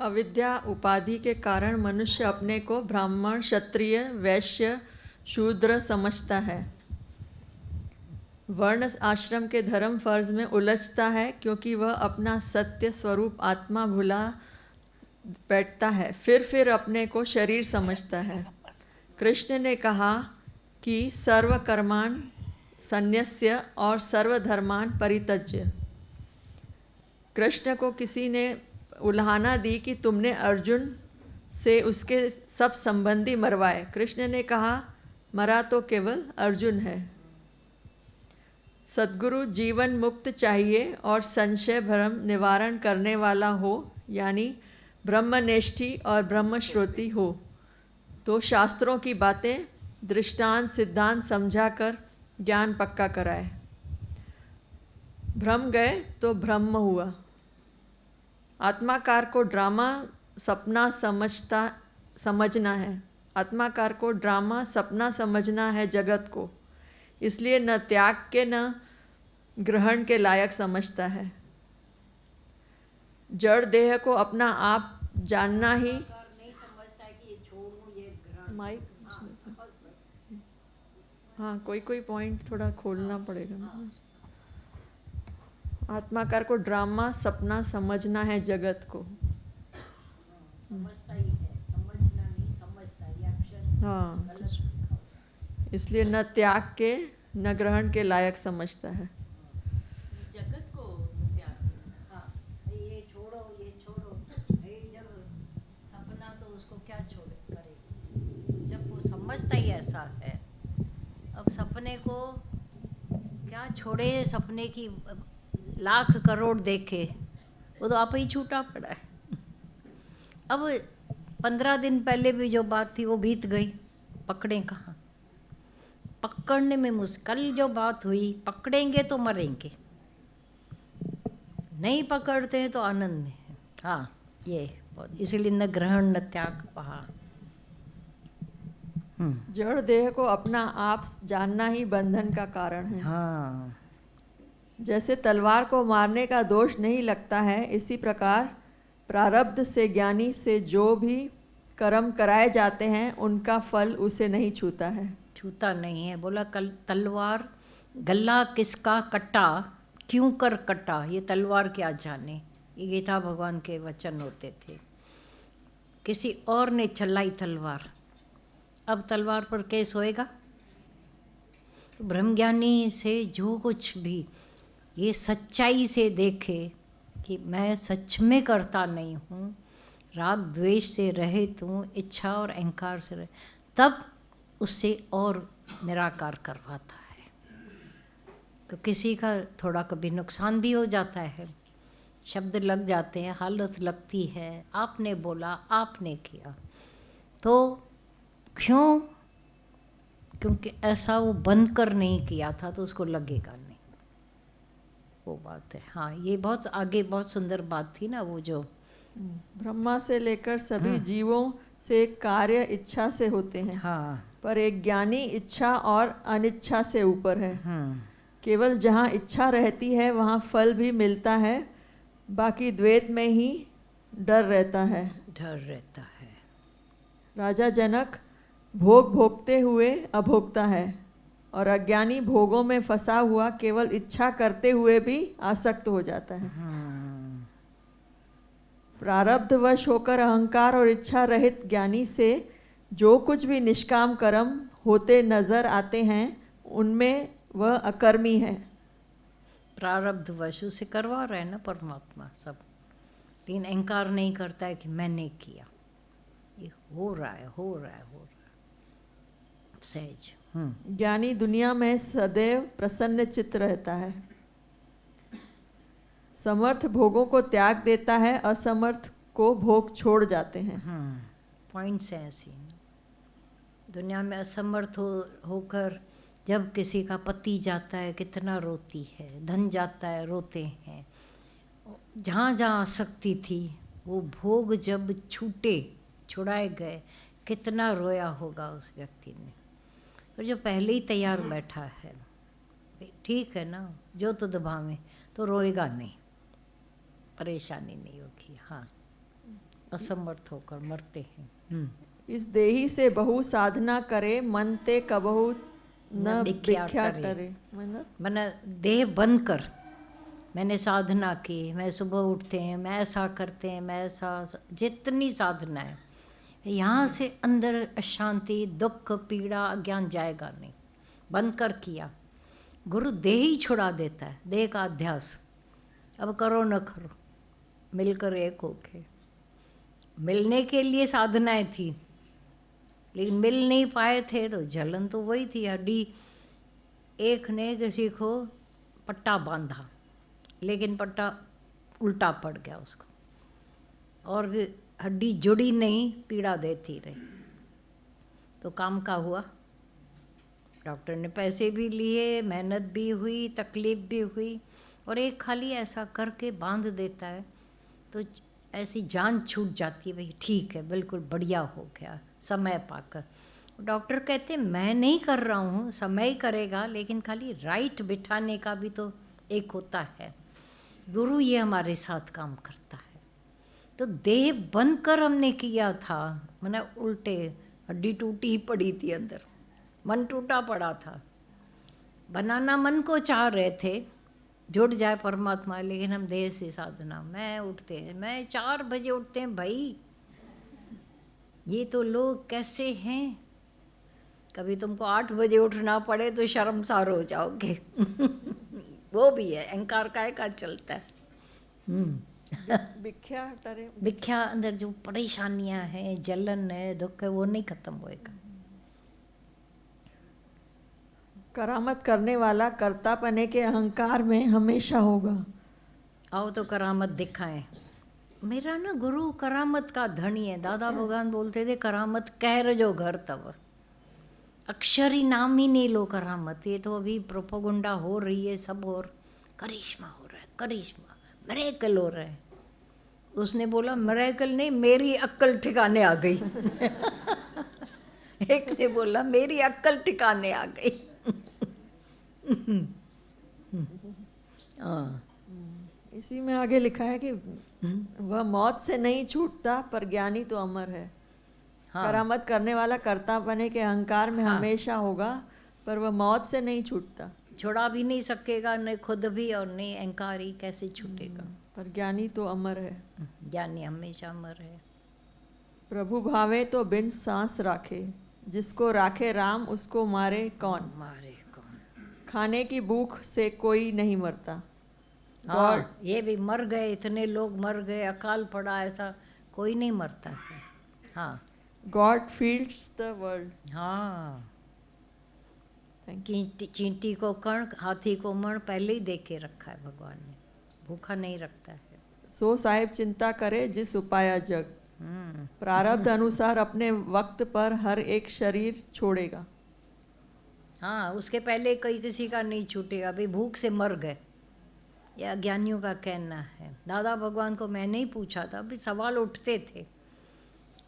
अविद्या उपाधि के कारण मनुष्य अपने को ब्राह्मण, क्षत्रिय, वैश्य, शूद्र समझता है। वर्ण आश्रम के धर्म फर्ज में उलझता है क्योंकि वह अपना सत्य स्वरूप आत्मा भुला बैठता है। फिर अपने को शरीर समझता है। कृष्ण ने कहा कि सर्वकर्मान् संन्यस्य और सर्वधर्मान् परित्यज्य। कृष्ण को किसी ने उल्हाना दी कि तुमने अर्जुन से उसके सब संबंधी मरवाए। कृष्ण ने कहा मरा तो केवल अर्जुन है। सद्गुरु जीवन मुक्त चाहिए और संशय भ्रम निवारण करने वाला हो, यानी ब्रह्मनिष्ठी और ब्रह्मश्रोती हो, तो शास्त्रों की बातें दृष्टांत सिद्धांत समझाकर ज्ञान पक्का कराए। भ्रम गए तो ब्रह्म हुआ। आत्माकार को ड्रामा सपना समझना है। आत्माकार को ड्रामा सपना समझना है जगत को, इसलिए न त्याग के न ग्रहण के लायक समझता है। जड़ देह को अपना आप जानना ही नहीं समझता है कि ये छोड़ूं, ये ग्रहण। माइक हाँ, कोई पॉइंट थोड़ा खोलना पड़ेगा। आत्माकार को ड्रामा सपना समझना है जगत को। समझता ही है, समझना नहीं, समझता है। ये अक्षर हाँ, गलत लिखा हुआ है। इसलिए न त्याग के न ग्रहण के लायक समझता है। जगत को त्याग के, हाँ, ये छोड़ो, ये छोड़ो। ये जब सपना तो उसको क्या छोड़े करे, जब वो समझता ही ऐसा है। अब सपने को क्या छोड़े, सपने की लाख करोड़ देखे, वो तो आप ही छूटा पड़ा है। अब 15 दिन पहले भी जो बात थी वो बीत गई, पकड़े कहाँ। पकड़ने में मुश्किल जो बात हुई, पकड़ेंगे तो मरेंगे, नहीं पकड़ते हैं तो आनंद में है। हाँ, ये इसलिए न ग्रहण न त्याग कहा। जड़ देह को अपना आप जानना ही बंधन का कारण है। हाँ, जैसे तलवार को मारने का दोष नहीं लगता है, इसी प्रकार प्रारब्ध से ज्ञानी से जो भी कर्म कराए जाते हैं उनका फल उसे नहीं छूता है। छूता नहीं है। बोला कल तलवार गला किसका कटा, क्यों कर कटा, ये तलवार क्या जाने। ये गीता भगवान के वचन होते थे। किसी और ने चलाई तलवार, अब तलवार पर केस होएगा। तो ब्रह्मज्ञानी से जो कुछ भी ये सच्चाई से देखे कि मैं सच में करता नहीं हूँ, राग द्वेष से रहित हूँ, इच्छा और अहंकार से रहित, तब उससे और निराकार करवाता है। तो किसी का थोड़ा कभी नुकसान भी हो जाता है, शब्द लग जाते हैं, हालत लगती है, आपने बोला, आपने किया, तो क्यों? क्योंकि ऐसा वो बंद कर नहीं किया था तो उसको लगेगा नहीं। वो बात है। हाँ, ये बहुत आगे बहुत सुंदर बात थी ना, वो जो ब्रह्मा से लेकर सभी जीवों से कार्य इच्छा से होते हैं। हाँ, पर एक ज्ञानी इच्छा और अनिच्छा से ऊपर है। केवल जहाँ इच्छा रहती है वहाँ फल भी मिलता है, बाकी द्वैत में ही डर रहता है। डर रहता है। राजा जनक भोग भोगते हुए अभोक्ता है और अज्ञानी भोगों में फंसा हुआ केवल इच्छा करते हुए भी आसक्त हो जाता है। प्रारब्धवश होकर अहंकार और इच्छा रहित ज्ञानी से जो कुछ भी निष्काम कर्म होते नजर आते हैं उनमें वह अकर्मी है। प्रारब्धवश उसे करवा रहे हैं ना परमात्मा सब, लेकिन अहंकार नहीं करता है कि मैंने किया, ये हो रहा है, हो रहा है, हो रहा है सहज। ज्ञानी दुनिया में सदैव प्रसन्न चित्त रहता है। समर्थ भोगों को त्याग देता है, असमर्थ को भोग छोड़ जाते हैं। पॉइंट्स हैं ऐसी। दुनिया में असमर्थ होकर जब किसी का पति जाता है कितना रोती है, धन जाता है रोते हैं, जहाँ जहाँ आसक्ति थी वो भोग जब छुड़ाए गए कितना रोया होगा उस व्यक्ति ने। और जो पहले ही तैयार बैठा है, ठीक है ना, जो तो दबावे तो रोएगा नहीं, परेशानी नहीं होगी। हाँ, असमर्थ होकर मरते हैं। इस देही से बहु साधना करे, मन ते कबहु न भिख्या टरे। मतलब मना देह बंद कर, मैंने साधना की, मैं सुबह उठते हैं, मैं ऐसा करते हैं, मैं ऐसा, जितनी साधना है, यहाँ से अंदर अशांति, दुख, पीड़ा, अज्ञान जाएगा नहीं। बंद कर किया, गुरु देह ही छुड़ा देता है, देह का अध्यास। अब करो न करो, मिलकर एक होके। मिलने के लिए साधनाएं थी, लेकिन मिल नहीं पाए थे, तो जलन तो वही थी। हड्डी एक ने किसी को पट्टा बांधा, लेकिन पट्टा उल्टा पड़ गया उसको, और भी हड्डी जुड़ी नहीं, पीड़ा देती रही। तो काम का हुआ, डॉक्टर ने पैसे भी लिए, मेहनत भी हुई, तकलीफ भी हुई, और एक खाली ऐसा करके बांध देता है तो ऐसी जान छूट जाती है, भाई ठीक है, बिल्कुल बढ़िया हो गया समय पाकर। डॉक्टर कहते मैं नहीं कर रहा हूँ, समय ही करेगा, लेकिन खाली राइट बिठाने का भी तो एक होता है। गुरु ये हमारे साथ काम करता है। तो देह बंद कर हमने किया था, मैंने उल्टे, हड्डी टूटी पड़ी थी अंदर, मन टूटा पड़ा था। बनाना मन को चाह रहे थे, जुड़ जाए परमात्मा, लेकिन हम देह से साधना। मैं उठते हैं, मैं 4 बजे उठते हैं भाई, ये तो लोग कैसे हैं। कभी तुमको 8 बजे उठना पड़े तो शर्मसार हो जाओगे। वो भी है, अहंकार का चलता है। भिख्या टरे, भिख्या अंदर जो परेशानियां हैं, जलन है, दुख है, वो नहीं खत्म होएगा। करामत करने वाला कर्तापने के अहंकार में हमेशा होगा। आओ तो करामत दिखाएं। मेरा ना गुरु करामत का धनी है। दादा भगवान बोलते थे करामत कहर जो घर तब, अक्षर ही नाम ही नहीं लो करामत। ये तो अभी प्रोपोगंडा हो रही है, सब और करिश्मा हो रहा है, करिश्मा, मिरेकल हो रहा है। उसने बोला मिरेकल नहीं, मेरी अक्ल ठिकाने आ गई। एक ने बोला मेरी अक्ल ठिकाने आ गई। इसी में आगे लिखा है कि वह मौत से नहीं छूटता, पर ज्ञानी तो अमर है। हाँ। करामत करने वाला कर्तापने के अहंकार में हाँ। हमेशा होगा, पर वह मौत से नहीं छूटता। छुड़ा भी नहीं सकेगा, न खुद भी और न अहंकार ही कैसे छूटेगा। पर ज्ञानी तो अमर है। ज्ञानी हमेशा अमर है। प्रभु भावे तो बिन सांस राखे, जिसको राखे राम उसको मारे कौन। मारे कौन। खाने की भूख से कोई नहीं मरता। हाँ, ये भी मर गए, इतने लोग मर गए, अकाल पड़ा, ऐसा कोई नहीं मरता है। हाँ, गॉड फील्ड्स द वर्ल्ड। हाँ, थैंक चींटी को कण, हाथी को मण पहले ही दे के रखा है भगवान ने, भूखा नहीं रखता है। सो साहिब चिंता करे जिस उपाया जग। प्रारब्ध अनुसार अपने वक्त पर हर एक शरीर छोड़ेगा। हाँ, उसके पहले कोई किसी का नहीं छूटेगा। भाई भूख से मर गए, यह अज्ञानियों का कहना है। दादा भगवान को मैंने ही पूछा था, अभी सवाल उठते थे,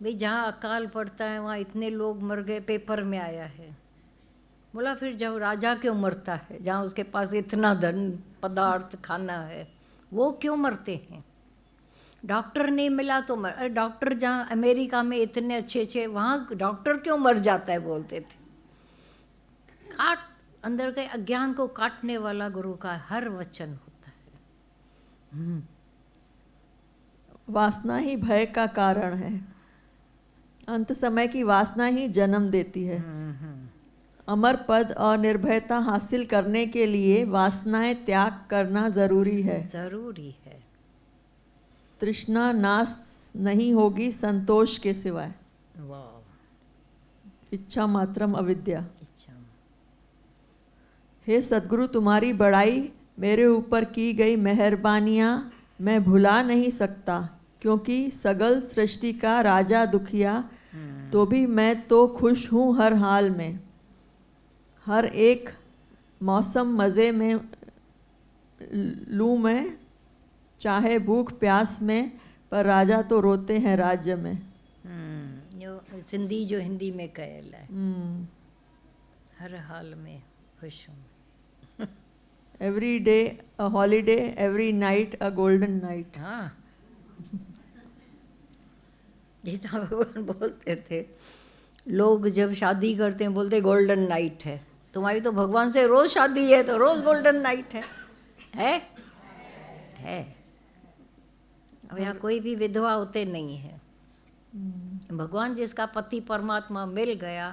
भाई जहाँ अकाल पड़ता है वहाँ इतने लोग मर गए, पेपर में आया है। बोला फिर जब राजा क्यों मरता है, जहाँ उसके पास इतना धन पदार्थ खाना है, वो क्यों मरते हैं। डॉक्टर नहीं मिला तो मर, डॉक्टर जहाँ अमेरिका में इतने अच्छे अच्छे, वहाँ डॉक्टर क्यों मर जाता है, बोलते थे। काट, अंदर के अज्ञान को काटने वाला गुरु का हर वचन होता है। वासना ही भय का कारण है। अंत समय की वासना ही जन्म देती है। अमर पद और निर्भयता हासिल करने के लिए वासनाएं त्याग करना जरूरी है। जरूरी है। तृष्णा नाश नहीं होगी संतोष के सिवाय। वाह। इच्छा मात्रम अविद्या। इच्छा। हे सद्गुरु, तुम्हारी बड़ाई, मेरे ऊपर की गई मेहरबानियाँ मैं भुला नहीं सकता, क्योंकि सगल सृष्टि का राजा दुखिया, तो भी मैं तो खुश हूँ हर हाल में। हर एक मौसम मज़े में लूँ मैं, चाहे भूख प्यास में, पर राजा तो रोते हैं राज्य में। जो सिंधी जो हिंदी में कहला है, हर हाल में खुश हूँ। Every day a holiday, every night a golden night. हाँ। गीता भगवान बोलते थे, लोग जब शादी करते हैं बोलते गोल्डन नाइट है। तुम्हारी तो भगवान से रोज शादी है तो रोज गोल्डन नाइट है? अब यहाँ कोई भी विधवा होते नहीं है। भगवान जिसका पति परमात्मा मिल गया,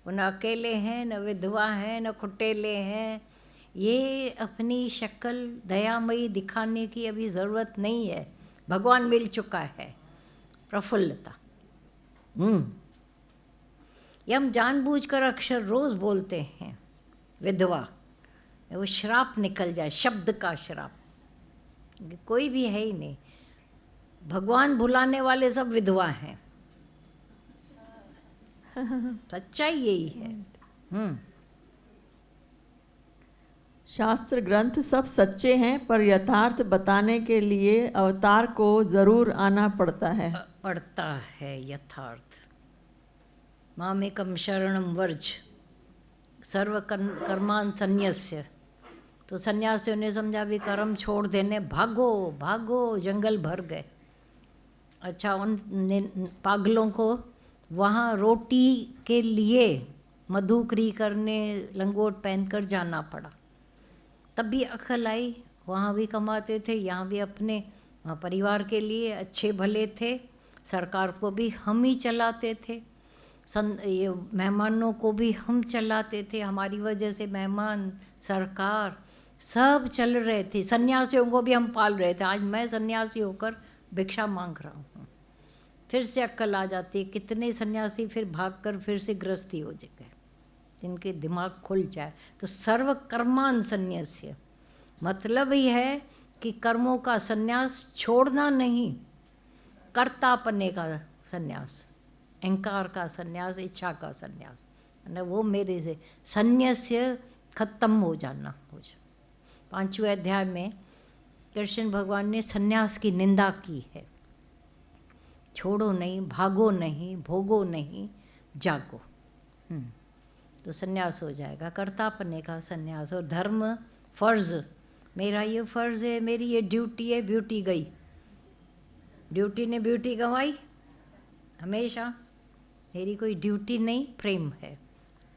वो न अकेले हैं, न विधवा हैं, न खुटेले हैं। ये अपनी शक्ल दयामयी दिखाने की अभी ज़रूरत नहीं है, भगवान मिल चुका है। प्रफुल्लता। ये हम जानबूझकर अक्षर रोज बोलते हैं विधवा, वो श्राप निकल जाए, शब्द का श्राप। कोई भी है ही नहीं, भगवान भुलाने वाले सब विधवा हैं। सच्चाई यही है। शास्त्र ग्रंथ सब सच्चे हैं, पर यथार्थ बताने के लिए अवतार को जरूर आना पड़ता है। यथार्थ। मामेकम शरणम वर्ज सर्व कर्मान संन्यस्य। तो सन्यासियों ने समझा भी कर्म छोड़ देने, भागो भागो, जंगल भर गए। अच्छा, उन पागलों को वहाँ रोटी के लिए मधुकरी करने लंगोट पहनकर जाना पड़ा। तब भी अकल आई, वहाँ भी कमाते थे, यहाँ भी अपने परिवार के लिए अच्छे भले थे। सरकार को भी हम ही चलाते थे, ये मेहमानों को भी हम चलाते थे। हमारी वजह से मेहमान, सरकार सब चल रहे थे। सन्यासियों को भी हम पाल रहे थे। आज मैं सन्यासी होकर भिक्षा मांग रहा हूँ। फिर से अक्ल आ जाती है। कितने सन्यासी फिर भागकर फिर से गृहस्थी हो गए, जिनके दिमाग खुल जाए। तो सर्व कर्मान संन्यास्य मतलब ही है कि कर्मों का संन्यास छोड़ना नहीं, कर्तापने का संन्यास, अहंकार का संन्यास, इच्छा का संन्यास, वो मेरे से संन्यास्य खत्म हो जाना। 5वें अध्याय में कृष्ण भगवान ने संन्यास की निंदा की है। छोड़ो नहीं, भागो नहीं, भोगो नहीं, जागो। तो संन्यास हो जाएगा, कर्तापने का संन्यास। और धर्म, फर्ज, मेरा ये फर्ज है, मेरी ये ड्यूटी है, ब्यूटी गई। ड्यूटी ने ब्यूटी गंवाई हमेशा। मेरी कोई ड्यूटी नहीं, प्रेम है।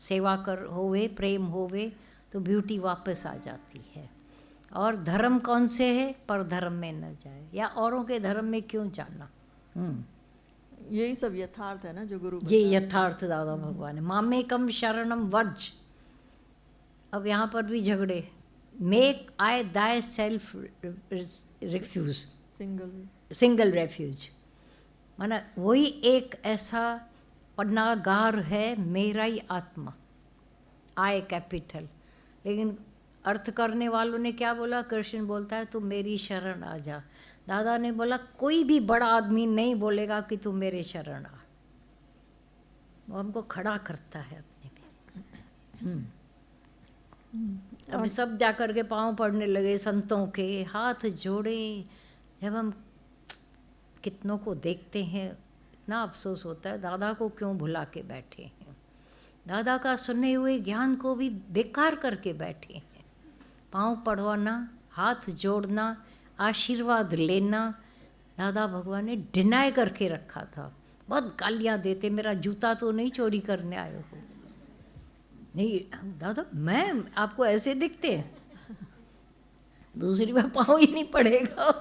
सेवा कर होवे, प्रेम होवे तो ब्यूटी वापस आ जाती है। और धर्म कौन से है? पर धर्म में न जाए, या औरों के धर्म में क्यों जाना। यही सब यथार्थ है ना जो गुरु ये यथार्थ दादा भगवान है। मामेकम शरणम वर्ज। अब यहाँ पर भी झगड़े। Make I thyself refuge, single refuge. माना वही एक ऐसा पन्नागार है, मेरा ही आत्मा, आई कैपिटल। लेकिन अर्थ करने वालों ने क्या बोला? कृष्ण बोलता है तू मेरी शरण आ जा। दादा ने बोला कोई भी बड़ा आदमी नहीं बोलेगा कि तू मेरे शरण आ। वो हमको खड़ा करता है अपने में। अब सब जा कर के पाँव पड़ने लगे, संतों के हाथ जोड़े। जब हम कितनों को देखते हैं इतना अफसोस होता है, दादा को क्यों भुला के बैठे हैं, दादा का सुने हुए ज्ञान को भी बेकार करके बैठे हैं। पाँव पड़वाना, हाथ जोड़ना, आशीर्वाद लेना, दादा भगवान ने डिनाई करके रखा था। बहुत गालियाँ देते, मेरा जूता तो नहीं चोरी करने आए हो। नहीं दादा, मैं आपको ऐसे दिखते हैं, दूसरी बार पाँव ही नहीं पड़ेगा।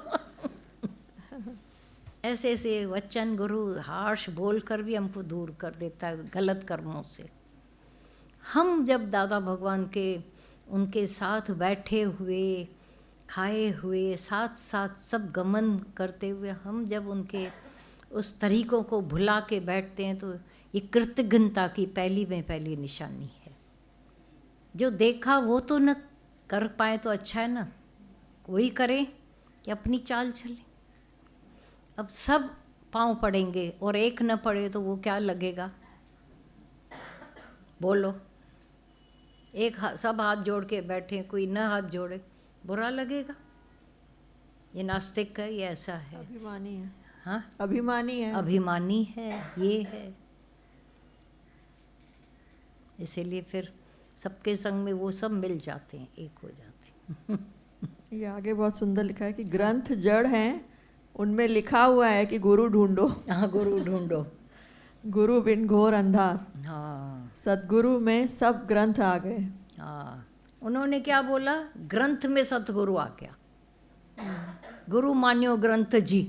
ऐसे ऐसे वचन गुरु हार्श बोलकर भी हमको दूर कर देता है गलत कर्मों से। हम जब दादा भगवान के उनके साथ बैठे हुए, खाए हुए, साथ साथ सब गमन करते हुए, हम जब उनके उस तरीक़ों को भुला के बैठते हैं तो ये कृतज्ञता की पहली निशानी है। जो देखा वो तो न कर पाए तो अच्छा है ना, वही करे कि अपनी चाल चले। अब सब पाँव पड़ेंगे और एक न पड़े तो वो क्या लगेगा? बोलो। एक सब हाथ जोड़ के बैठे, कोई न हाथ जोड़े, बुरा लगेगा। ये नास्तिक है, ये ऐसा है, अभिमानी है। हाँ, अभिमानी है, अभिमानी है, ये है। इसीलिए फिर सबके संग में वो सब मिल जाते हैं, एक हो जाते हैं। ये आगे बहुत सुंदर लिखा है कि ग्रंथ जड़ हैं, उनमें लिखा हुआ है कि गुरु ढूंढो, हाँ, गुरु ढूंढो। गुरु बिन घोर अंधार। हाँ सदगुरु में सब ग्रंथ आ गए। हाँ, उन्होंने क्या बोला? ग्रंथ में सतगुरु आ गया। गुरु मान्यो ग्रंथ जी,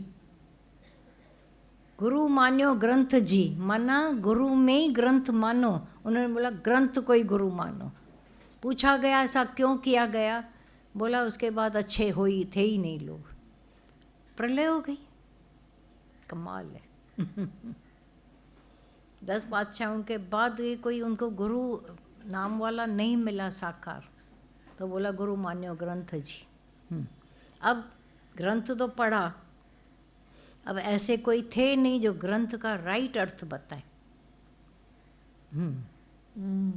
गुरु मान्यो ग्रंथ जी, माना गुरु में ही ग्रंथ मानो। उन्होंने बोला ग्रंथ को ही गुरु मानो। पूछा गया ऐसा क्यों किया गया? बोला उसके बाद अच्छे हो ही थे ही नहीं लोग, प्रलय हो गई। कमाल है। 10 बादशाहों के बाद ये कोई उनको गुरु नाम वाला नहीं मिला साकार, तो बोला गुरु मान्यो ग्रंथ जी। अब ग्रंथ तो पढ़ा, अब ऐसे कोई थे नहीं जो ग्रंथ का राइट अर्थ बताए।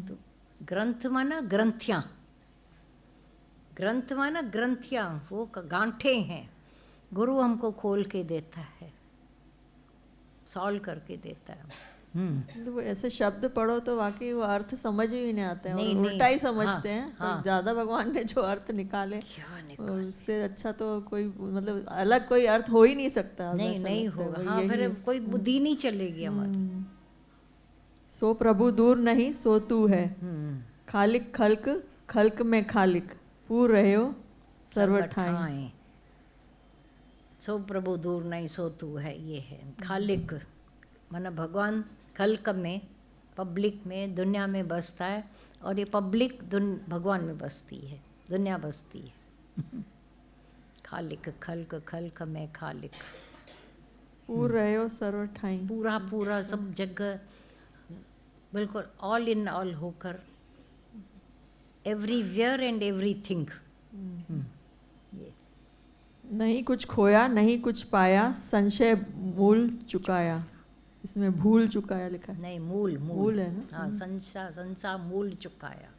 तो ग्रंथ माना ग्रंथियाँ, ग्रंथ माना ग्रंथियाँ, वो गांठे हैं। गुरु हमको खोल के देता है, सॉल्व करके देता है। तो वो ऐसे शब्द पढ़ो तो वाकई वो अर्थ समझ ही नहीं आते हैं, नहीं, और नहीं, उल्टा ही समझते हाँ, हैं। हाँ। तो ज़्यादा भगवान ने जो अर्थ निकाले, क्या उससे अच्छा तो कोई मतलब अलग कोई अर्थ हो ही नहीं सकता। नहीं, वैसा नहीं लगता है, होगा। वो हाँ, यही फिर है। कोई बुद्धि नहीं चलेगी हमारी। सो प्रभु दूर नहीं सो तू है, हम्म, खालिक खल्क खल्क में खालिक, पूर रहे हो सर्वठाई। सर्वठाएं। सो प्रभु दूर नहीं सो तू है, ये है खालिक। माना भगवान खल्क में, पब्लिक में, दुनिया में बसता है, और ये पब्लिक भगवान में बसती है, दुनिया बसती है। खालिक खल्क खल्क में खालिक, पूर रहे हो सर्वठाई। पूरा पूरा सब जगह बिल्कुल ऑल इन ऑल होकर, एवरीवेयर एंड एवरीथिंग। ये नहीं कुछ खोया नहीं कुछ पाया, संशय मूल चुकाया। इसमें भूल चुकाया लिखा है। नहीं, मूल मूल है ना। हाँ, संसा मूल चुकाया।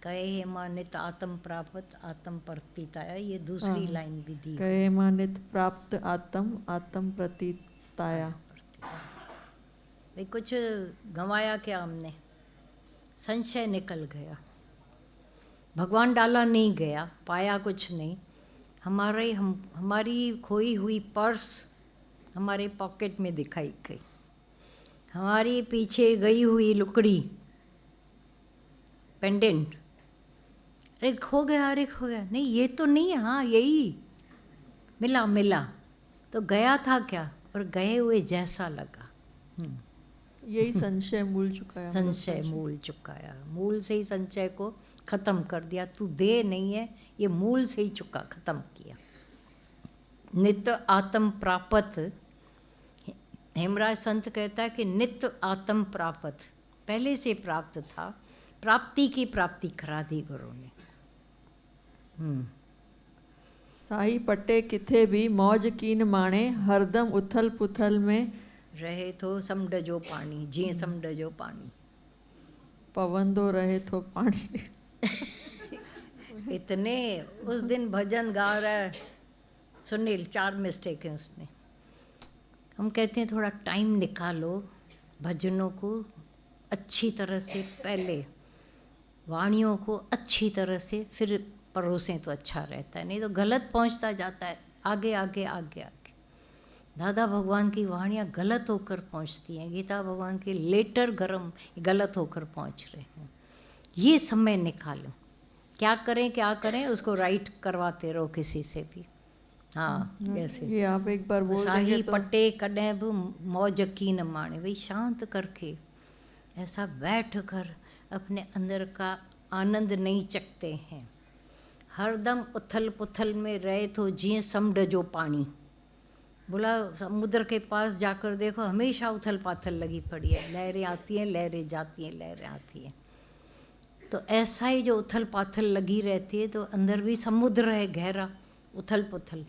कहे हे माँ नित आत्म प्राप्त आत्म प्रतीताया, ये दूसरी लाइन भी दी। कहे मानित प्राप्त आत्म आत्म प्रतीताया। भाई कुछ गंवाया क्या हमने? संशय निकल गया, भगवान डाला नहीं गया, पाया कुछ नहीं। हमारी खोई हुई पर्स हमारे पॉकेट में दिखाई गई, हमारी पीछे गई हुई लुकड़ी, पेंडेंट, अरे खो गया, अरे खो गया, नहीं ये तो नहीं है, हाँ यही मिला मिला। तो गया था क्या, और गए हुए जैसा लगा। यही संशय मूल चुकाया। संशय मूल चुकाया, मूल से ही संशय को खत्म कर दिया। तू दे नहीं है, ये मूल से ही चुका, खत्म किया। नित्य आत्म प्राप्त, हेमराज संत कहता है कि नित्य आत्म प्राप्त, पहले से प्राप्त था, प्राप्ति की प्राप्ति करा दी गुरु ने। साई पट्टे किथे भी मौज कीन माणे, हरदम उथल पुथल में रहे तो समड जो पानी, जी समड जो पानी, पवंदो रहे तो पानी। इतने उस दिन भजन गा रहा है सुनील, 4 मिस्टेक हैं उसमें। हम कहते हैं थोड़ा टाइम निकालो भजनों को अच्छी तरह से, पहले वाणियों को अच्छी तरह से फिर परोसें तो अच्छा रहता है, नहीं तो गलत पहुंचता जाता है, आगे आगे आगे आगे। दादा भगवान की वाणियाँ गलत होकर पहुंचती हैं, गीता भगवान के लेटर गलत होकर पहुंच रहे हैं। ये समय निकालो, क्या करें उसको राइट करवाते रहो किसी से भी। हाँ, जैसे ये आप एक बार बोल देंगे साही तो पट्टे कॾहिं भी मौज की न माणे, भाई शांत करके ऐसा बैठ कर अपने अंदर का आनंद नहीं चखते हैं। हरदम उथल पुथल में रहे तो जिए समुंड जो पानी। बोला समुद्र के पास जाकर देखो, हमेशा उथल पाथल लगी पड़ी है, लहरें आती हैं, लहरें जाती हैं, लहरें आती हैं। तो ऐसा ही जो उथल पाथल लगी रहती है, तो अंदर भी समुद्र है गहरा, उथल पुथल,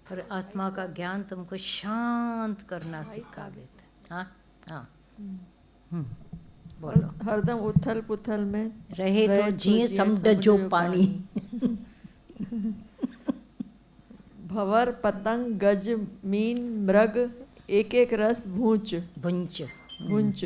पर आत्मा का ज्ञान तुमको शांत करना सिखा देता है। हाँ हाँ, बोलो। हरदम उथल पुथल में रहे तो जिए समुंड जो पानी। भंवर पतंग गज मीन मृग, एक एक रस भूंच भुंच भूंच।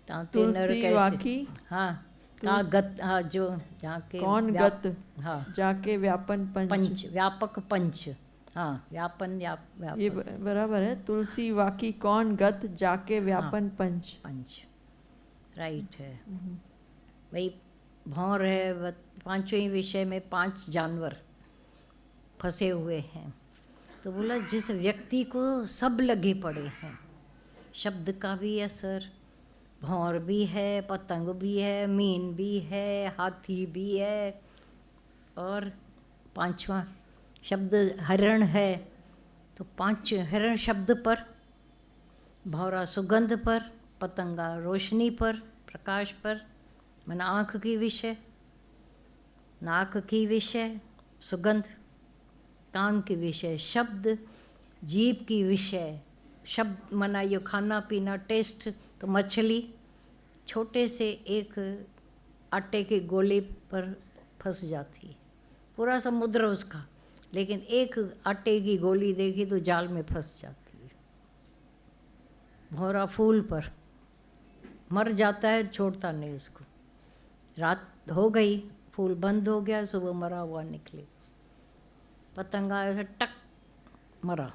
ताते नर तुलसी कैसे, वाकी हाँ का गत, हाँ जो जाके कौन गत हाँ जाके व्यापन पंच। पंच, व्यापक पंच, हाँ, व्यापन ये व्यापन बराबर है। तुलसी वाकी कौन गत जाके व्यापन पंच। पंच, राइट है। भाई भौर है, पांचों ही विषय में 5 जानवर फंसे हुए हैं। तो बोला जिस व्यक्ति को सब लगे पड़े हैं, शब्द का भी असर, भौर भी है, पतंग भी है, मीन भी है, हाथी भी है, और 5वां शब्द हरण है। तो 5 हरण शब्द पर, भौरा सुगंध पर, पतंगा रोशनी पर, प्रकाश पर, मन आँख की विषय, नाक की विषय सुगंध, कान की विषय शब्द, जीभ की विषय शब्द, मना ये खाना पीना टेस्ट। तो मछली छोटे से एक आटे की गोली पर फंस जाती है, पूरा समुद्र उसका, लेकिन एक आटे की गोली देखी तो जाल में फंस जाती है। भौरा फूल पर मर जाता है, छोड़ता नहीं उसको। रात हो गई, फूल बंद हो गया, सुबह मरा हुआ निकले। पतंगा ऐसे टक मरा।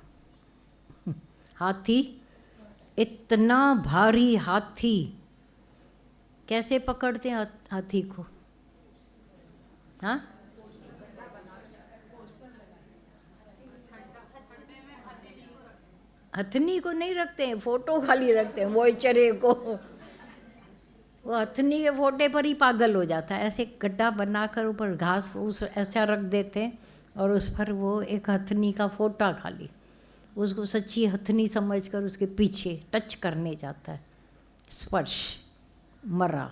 हाथी, इतना भारी हाथी कैसे पकड़ते हैं हाथी को? हाँ, हथनी को नहीं रखते हैं, फोटो खाली रखते हैं वॉयचरे को। वो हथनी के फोटे पर ही पागल हो जाता है। ऐसे गड्ढा बनाकर ऊपर घास फूस ऐसा रख देते हैं और उस पर वो एक हथनी का फोटा खाली, उसको सच्ची हथनी समझकर उसके पीछे टच करने जाता है। स्पर्श, मरा।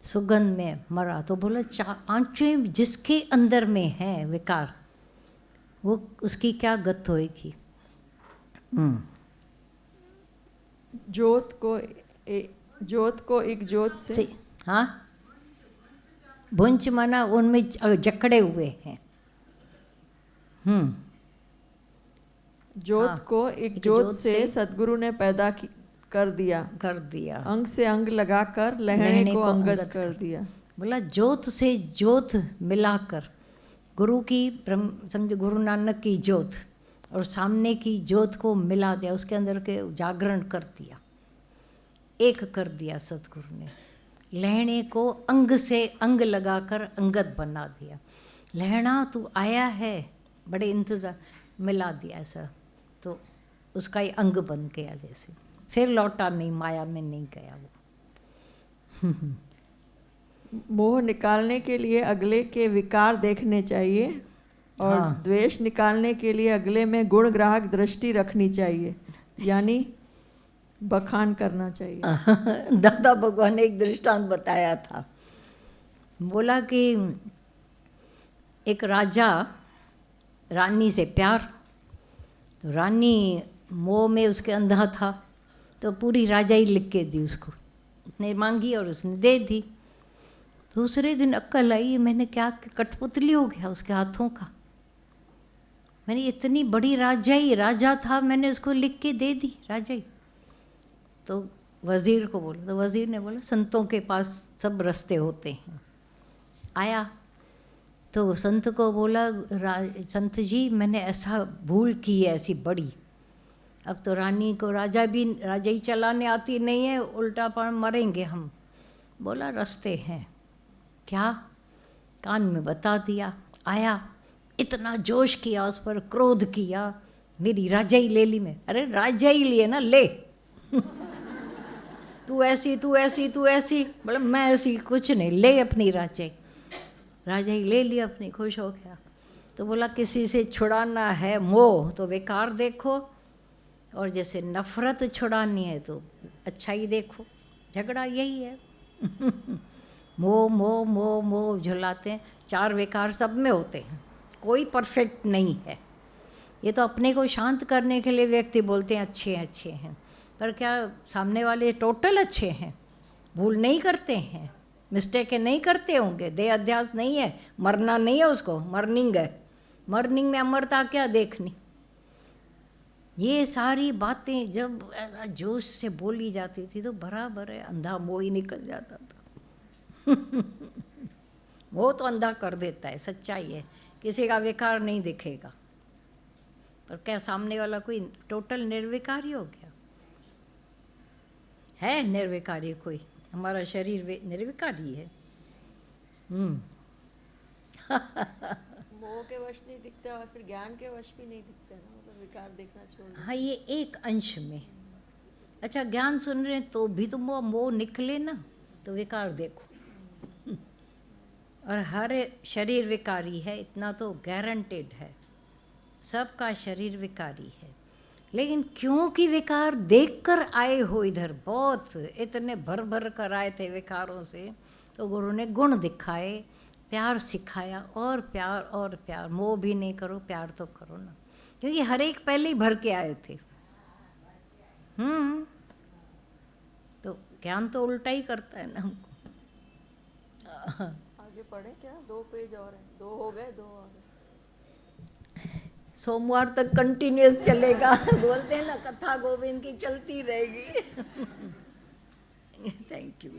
सुगंध में मरा। तो बोला 5 जिसके अंदर में है विकार, वो उसकी क्या गत होएगी? ज्योत को एक ज्योत से, हाँ, भुंच माना उनमें जकड़े हुए हैं। ज्योत को एक ज्योत से सदगुरु ने पैदा कर दिया। अंग से अंग लगाकर लहणे को अंगद कर दिया। बोला ज्योत से ज्योत मिलाकर, गुरु की समझो गुरु नानक की ज्योत और सामने की ज्योत को मिला दिया, उसके अंदर के जागरण कर दिया, एक कर दिया सतगुरु ने। लहणे को अंग से अंग लगाकर अंगद बना दिया। लहणा तू आया है, बड़े इंतज़ार, मिला दिया ऐसा, तो उसका ही अंग बन गया जैसे। फिर लौटा नहीं, माया में नहीं गया वो। मोह निकालने के लिए अगले के विकार देखने चाहिए और द्वेष निकालने के लिए अगले में गुण ग्राहक दृष्टि रखनी चाहिए, यानी बखान करना चाहिए। दादा भगवान ने एक दृष्टांत बताया था। बोला कि एक राजा रानी से प्यार, तो रानी मोह में उसके अंधा था, तो पूरी राजाई लिख के दी उसको, उसने मांगी और उसने दे दी। दूसरे दिन अक्ल आई, मैंने क्या, कठपुतली हो गया उसके हाथों का। मैंने इतनी बड़ी राजाई, राजा था, मैंने उसको लिख के दे दी राजाई। तो वज़ीर को बोला, तो वज़ीर ने बोला संतों के पास सब रास्ते होते हैं। आया तो संत को बोला, संत जी मैंने ऐसा भूल की है ऐसी बड़ी, अब तो रानी को राजाई चलाने आती नहीं है, उल्टा पर मरेंगे हम। बोला रास्ते हैं। क्या? कान में बता दिया। आया, इतना जोश किया उस पर, क्रोध किया, मेरी राजाई ले ली। मैं, अरे राजाई लिए ना, ले। तू ऐसी तू ऐसी तू ऐसी, बोला मैं ऐसी कुछ नहीं, ले अपनी राजाई। राजाई ले ली अपनी, खुश हो गया। तो बोला किसी से छुड़ाना है मोह तो विकार देखो, और जैसे नफरत छुड़ानी है तो अच्छाई देखो। झगड़ा यही है। मोह मोह मोह मोह झुलाते हैं। 4 विकार सब में होते हैं, कोई परफेक्ट नहीं है। ये तो अपने को शांत करने के लिए व्यक्ति बोलते हैं अच्छे अच्छे हैं, पर क्या सामने वाले टोटल अच्छे हैं? भूल नहीं करते हैं, मिस्टेक नहीं करते होंगे, देह अध्यास नहीं है, मरना नहीं है उसको, मर्निंग है। मर्निंग में अमरता क्या देखनी? ये सारी बातें जब जोश से बोली जाती थी तो बराबर है अंधा मोह ही निकल जाता था। वो तो अंधा कर देता है, सच्चाई है। किसी का विकार नहीं दिखेगा, पर क्या सामने वाला कोई टोटल निर्विकारी हो गया? है निर्विकारी कोई? हमारा शरीर निर्विकारी है। मोह के वश नहीं दिखता और फिर ज्ञान के वश भी नहीं दिखते ना, मतलब विकार देखना छोड़ दो। हाँ, ये एक अंश में। अच्छा, ज्ञान सुन रहे हैं तो भी तो मोह निकले ना, तो विकार देखो। और हर शरीर विकारी है, इतना तो गारंटेड है, सबका शरीर विकारी है। लेकिन क्योंकि विकार देखकर आए हो इधर, बहुत इतने भर भर कर आए थे विकारों से, तो गुरु ने गुण दिखाए, प्यार सिखाया, और प्यार और प्यार। मोह भी नहीं करो, प्यार तो करो ना, क्योंकि हर एक पहले ही भर के आए थे। तो ज्ञान तो उल्टा ही करता है ना हमको। आगे पढ़े क्या? 2 पेज और हैं, 2 हो गए, 2 और हैं। सोमवार तक कंटिन्यूस चलेगा। बोलते हैं ना, कथा गोविंद की चलती रहेगी। Thank you.